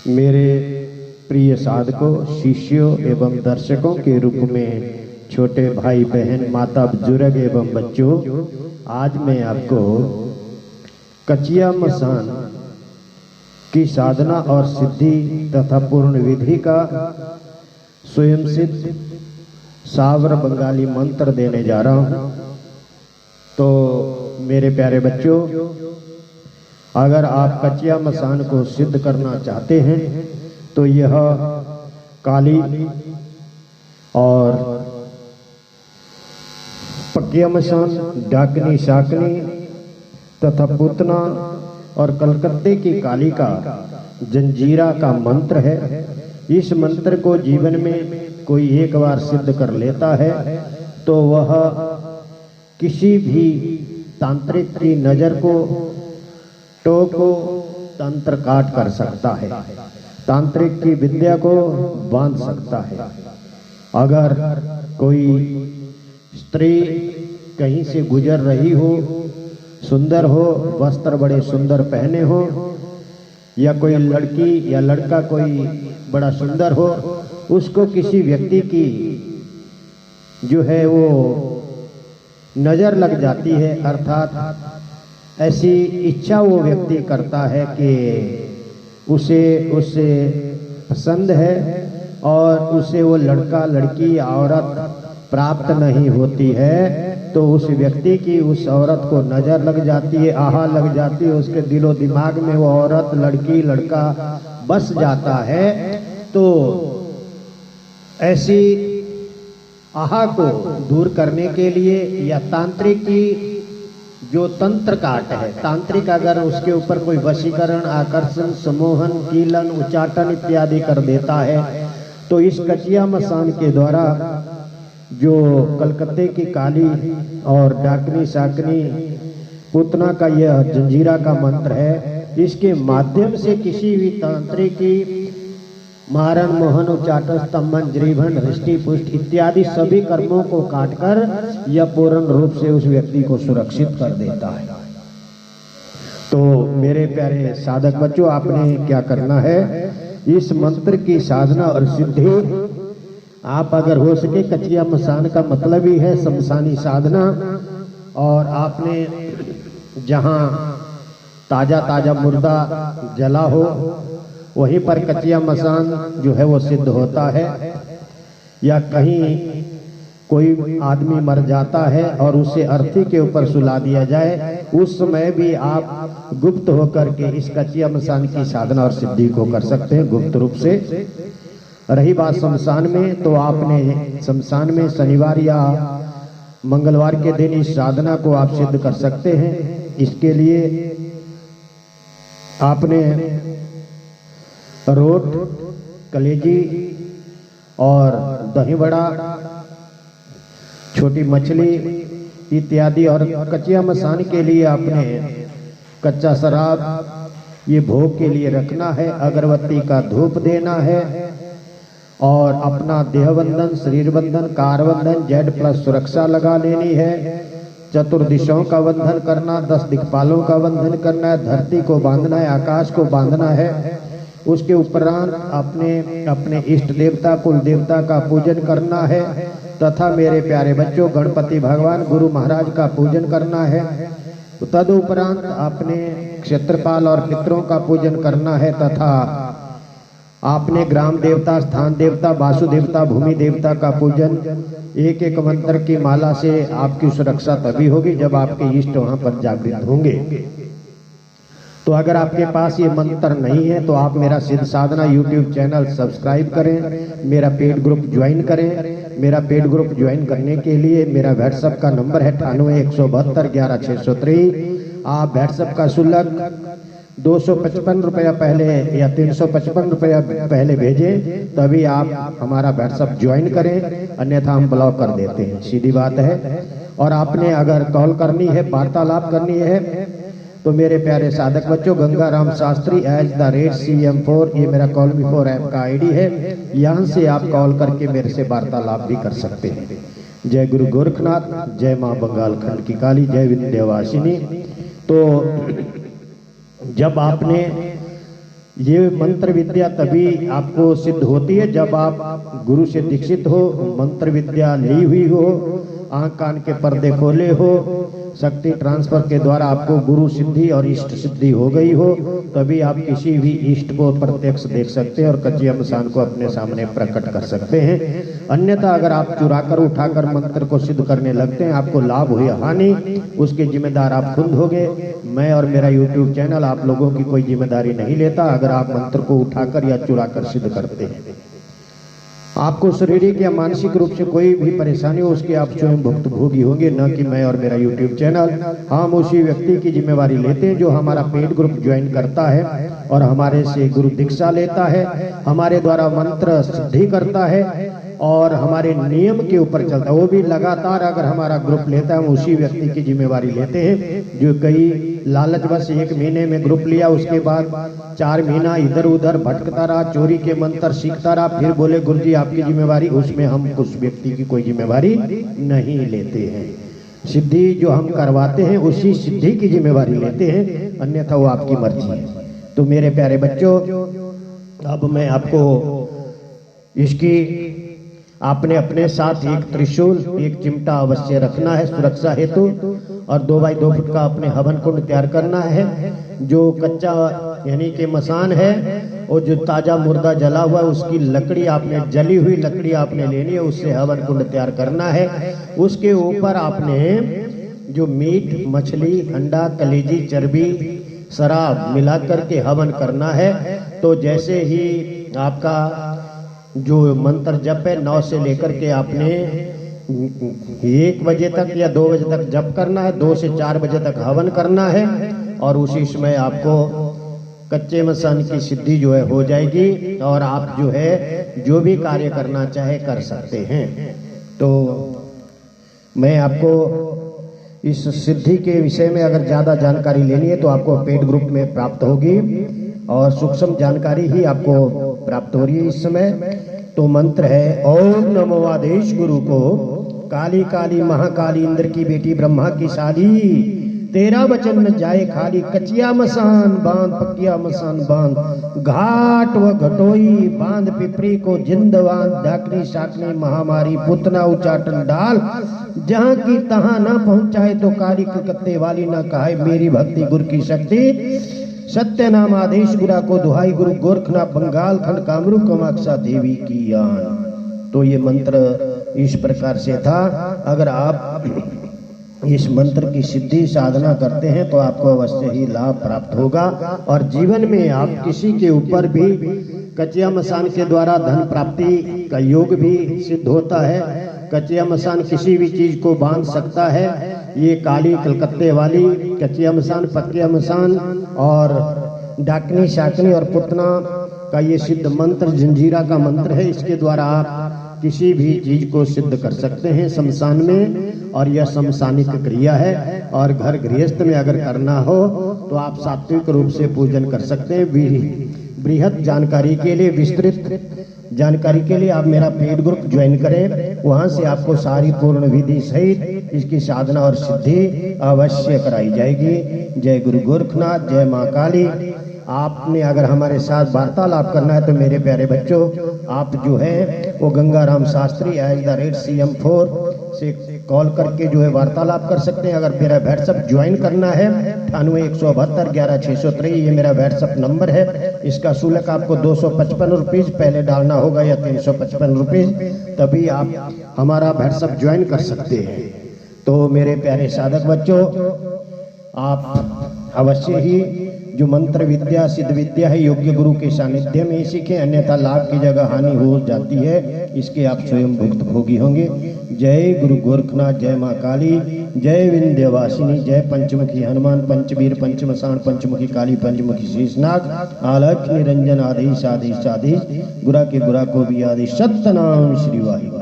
मेरे प्रिय साधकों, शिष्यों एवं दर्शकों के रूप में छोटे भाई बहन, माता बुजुर्ग एवं बच्चों, आज मैं आपको कचिया मसान की साधना और सिद्धि तथा पूर्ण विधि का स्वयं सिद्ध सावर बंगाली मंत्र देने जा रहा हूं। तो मेरे प्यारे बच्चों, अगर आप कचिया मसान को सिद्ध करना चाहते हैं तो यह काली और पकिया मसान, डाकनी, शाकनी तथा पूतना और कलकत्ते की काली का जंजीरा का मंत्र है। इस मंत्र को जीवन में कोई एक बार सिद्ध कर लेता है तो वह किसी भी तांत्रिक की नजर को, टोको, तंत्र काट कर सकता है, तांत्रिक की विद्या को बांध सकता है। अगर कोई स्त्री कहीं से गुजर रही हो, सुंदर हो, वस्त्र बड़े सुंदर पहने हो, या कोई लड़की या लड़का कोई बड़ा सुंदर हो, उसको किसी व्यक्ति की जो है वो नजर लग जाती है, अर्थात ऐसी इच्छा वो व्यक्ति करता है कि उसे पसंद है और उसे वो लड़का, लड़की या औरत प्राप्त नहीं होती है, तो उस व्यक्ति की उस औरत को नजर लग जाती है, आहा लग जाती है, उसके दिलो दिमाग में वो औरत, लड़की, लड़का बस जाता है। तो ऐसी आहा को दूर करने के लिए या तांत्रिक की जो तंत्र काट है, तांत्रिक अगर उसके ऊपर कोई वशीकरण, आकर्षण, सम्मोहन, कीलन, उच्चाटन इत्यादि कर देता है तो इस कचिया मसान के द्वारा जो कलकत्ते की काली और डाकनी, शाकनी, पूतना का यह जंजीरा का मंत्र है, इसके माध्यम से किसी भी तांत्रिक की मारण, मोहन, उच्चाटन, स्तंभन, जीभन, हृष्टि, पुष्ट इत्यादि सभी कर्मों को काटकर यह पूर्ण रूप से उस व्यक्ति को सुरक्षित कर देता है। तो मेरे प्यारे साधक बच्चों, आपने क्या करना है, इस मंत्र की साधना और सिद्धि आप अगर हो सके, कचिया मसान का मतलब ही है शमशानी साधना, और आपने जहां ताजा ताजा मुर्दा जला हो वहीं पर कचिया मसान जो है वो सिद्ध होता है। या कहीं कोई आदमी मर जाता है और उसे अर्थी के ऊपर सुला दिया जाए, उस समय भी आप गुप्त होकर के इस कचिया मसान की साधना और सिद्धि को कर सकते हैं, गुप्त रूप से। रही बात शमशान में, तो आपने शमशान में शनिवार या मंगलवार के दिन इस साधना को आप सिद्ध कर सकते हैं। इसके लिए आपने रोट, कलेजी और दही बड़ा, छोटी मछली इत्यादि, और कचिया मसान के लिए आपने कच्चा शराब ये भोग के लिए रखना है, अगरबत्ती का धूप देना है, और अपना देहबंधन, शरीर बंधन, कारबंधन, जेड प्लस सुरक्षा लगा लेनी है, चतुर्दिशाओं का बंधन करना, 10 दिक्पालों का बंधन करना है, धरती को बांधना है, आकाश को बांधना है। उसके उपरांत अपने इष्ट देवता, कुल देवता का पूजन करना है, तथा मेरे प्यारे बच्चों, गणपति भगवान, गुरु महाराज का पूजन करना है। तदुपरांत अपने क्षेत्रपाल और पितरों का पूजन करना है, तथा आपने ग्राम देवता, स्थान देवता, वासु देवता, भूमि देवता का पूजन एक एक मंत्र की माला से आपकी सुरक्षा तभी होगी जब आपके इष्ट वहां पर जागृत होंगे। तो अगर आपके पास ये मंत्र नहीं है तो आप मेरा सिद्ध साधना यूट्यूब चैनल सब्सक्राइब करें, मेरा पेड ग्रुप ज्वाइन करें। मेरा पेड ग्रुप ज्वाइन करने के लिए मेरा व्हाट्सएप का नंबर है 98 172 11 623। आप व्हाट्सएप का शुल्क 255 रुपया पहले या 355 रुपया पहले भेजें, तभी आप हमारा व्हाट्सएप ज्वाइन करें, अन्यथा हम ब्लॉक कर देते हैं, सीधी बात है। और आपने अगर कॉल करनी है, वार्तालाप करनी है, तो मेरे प्यारे साधक बच्चों, गंगाराम शास्त्री @CM4 ये मेरा कॉल बिफोर ऐप का आईडी है, यहाँ से आप कॉल करके मेरे से वार्तालाप भी कर सकते हैं। जय गुरु गोरखनाथ, जय माँ बंगाल खंड की काली, जय विंध्यवासिनी। तो जब आपने ये मंत्र विद्या तभी आपको सिद्ध होती है जब आप गुरु से दीक्षित हो, मंत्र विद्या ली हुई हो, आंख कान के पर्दे खोले हो, शक्ति ट्रांसफर के द्वारा आपको गुरु सिद्धि और इष्ट सिद्धि हो गई हो, तभी आप किसी भी इष्ट को प्रत्यक्ष देख सकते हैं और कच्ची मसान को अपने सामने प्रकट कर सकते हैं। अन्यथा अगर आप चुराकर उठाकर मंत्र को सिद्ध करने लगते हैं, आपको लाभ हो या हानि, उसके जिम्मेदार आप खुद होंगे। मैं और मेरा YouTube चैनल आप लोगों की कोई जिम्मेदारी नहीं लेता अगर आप मंत्र को उठाकर या चुराकर सिद्ध करते हैं। आपको शारीरिक या मानसिक रूप से कोई भी परेशानी हो, उसके आप स्वयं भुक्तभोगी होंगे, न कि मैं और मेरा YouTube चैनल। हम उसी व्यक्ति की जिम्मेवारी लेते हैं जो हमारा पेड ग्रुप ज्वाइन करता है और हमारे से गुरु दीक्षा लेता है, हमारे द्वारा मंत्र सिद्धि करता है और हमारे नियम के ऊपर चलता है। वो भी लगातार अगर हमारा ग्रुप लेता है, हम उसी व्यक्ति की जिम्मेवारी लेते हैं जो कई लालच बस 1 महीने में ग्रुप लिया, उसके बाद 4 महीना इधर उधर भटकता रहा, चोरी के मंत्र सीखता रहा, फिर बोले गुरुजी आपकी जिम्मेवारी। उसमें हम उस व्यक्ति की कोई जिम्मेवारी नहीं लेते हैं। सिद्धि जो हम करवाते हैं उसी सिद्धि की जिम्मेवारी लेते हैं, अन्यथा वो आपकी मर्जी है। तो मेरे प्यारे बच्चों, अब मैं आपको इसकी आपने अपने साथ एक त्रिशूल, एक चिमटा अवश्य रखना है सुरक्षा हेतु, और 2 बाई 2 फुट का अपने हवन कुंड तैयार करना है। जो कच्चा यानी कि मसान है और जो ताजा मुर्दा जला हुआ है, उसकी लकड़ी आपने, जली हुई लकड़ी आपने लेनी है, उससे हवन कुंड तैयार करना है। उसके ऊपर आपने जो मीट, मछली, अंडा, कलेजी, चर्बी, शराब मिला करके हवन करना है। तो जैसे ही आपका जो मंत्र जप है 9 से लेकर के आपने 1 बजे तक या 2 बजे तक जप करना है, 2 से 4 बजे तक हवन करना है, और उसी समय आपको कच्चे मसान की सिद्धि जो है हो जाएगी और आप जो है जो भी कार्य करना चाहे कर सकते हैं। तो मैं आपको इस सिद्धि के विषय में अगर ज़्यादा जानकारी लेनी है तो आपको पेड ग्रुप में प्राप्त होगी और सूक्ष्म जानकारी ही आपको प्राप्त हो रही है इस समय। तो मंत्र है ओम नमो आदेश गुरु को, काली काली महाकाली इंद्र की बेटी ब्रह्मा की साली, तेरा वचन न जाए खाली, कचिया मसान बांध पकिया मसान बांध, घाट व घटोई बांध पिपरी को जिंदवान, डाकनी शाकनी महामारी पुतना उचाटन डाल, जहाँ की तहाँ ना पहुँचाए तो काली कलकत्ते वाली ना कहे मेरी भक्ति गुरु की शक्ति, सत्य नाम आदेश गुरा को दुहाई गुरु गोरखनाथ बंगाल खंड कामरू कामाक्षा देवी की यान। तो ये मंत्र इस प्रकार से था। अगर आप इस मंत्र की सिद्धि साधना करते हैं तो आपको अवश्य ही लाभ प्राप्त होगा और जीवन में आप किसी के ऊपर भी कच्चिया मसान के द्वारा धन प्राप्ति का योग भी सिद्ध होता है। कच्चिया मसान किसी भी चीज को बांध सकता है। ये काली कलकत्ते वाली कच्चिया मसान, पक्किया मसान और डाकनी शाकनी और पुतना का ये सिद्ध मंत्र जंजीरा का मंत्र है। इसके द्वारा आप किसी भी चीज को सिद्ध कर सकते हैं शमशान में, और यह शमशानिक क्रिया है। और घर गृहस्थ में अगर करना हो तो आप सात्विक रूप से पूजन कर सकते हैं। बृहद जानकारी के लिए, विस्तृत जानकारी के लिए आप मेरा पेड ग्रुप ज्वाइन करें, वहां से आपको सारी पूर्ण विधि सहित इसकी साधना और सिद्धि अवश्य कराई जाएगी। जय गुरु गोरखनाथ, जय माँ काली। आपने अगर हमारे साथ वार्तालाप करना है तो मेरे प्यारे बच्चों, आप जो है वो गंगाराम शास्त्री @CM4 से कॉल करके जो है वार्तालाप कर सकते हैं। अगर मेरा व्हाट्सएप ज्वाइन करना है 9817211603 ये मेरा व्हाट्सएप नंबर है। इसका शुल्क आपको 255 रुपीज़ पहले डालना होगा या 355 रुपीज़, तभी आप हमारा व्हाट्सएप ज्वाइन कर सकते हैं। तो मेरे प्यारे साधक बच्चों, आप अवश्य ही जो मंत्र विद्या सिद्ध विद्या है योग्य गुरु के सानिध्य में ही सीखें, अन्यथा लाभ की जगह हानि हो जाती है। इसके आप स्वयं भुक्त भोगी होंगे। जय गुरु गोरखनाथ, जय माँ काली, जय विंध्यवासिनी, जय पंचमुखी हनुमान, पंचवीर, पंचमसान, पंचमुखी काली, पंचमुखी शेषनाग, आलख निरंजन, आदेश आदेश आदेश, गुरा के गुरा को भी आदेश, सत्यनाम श्री वाहिगुरु।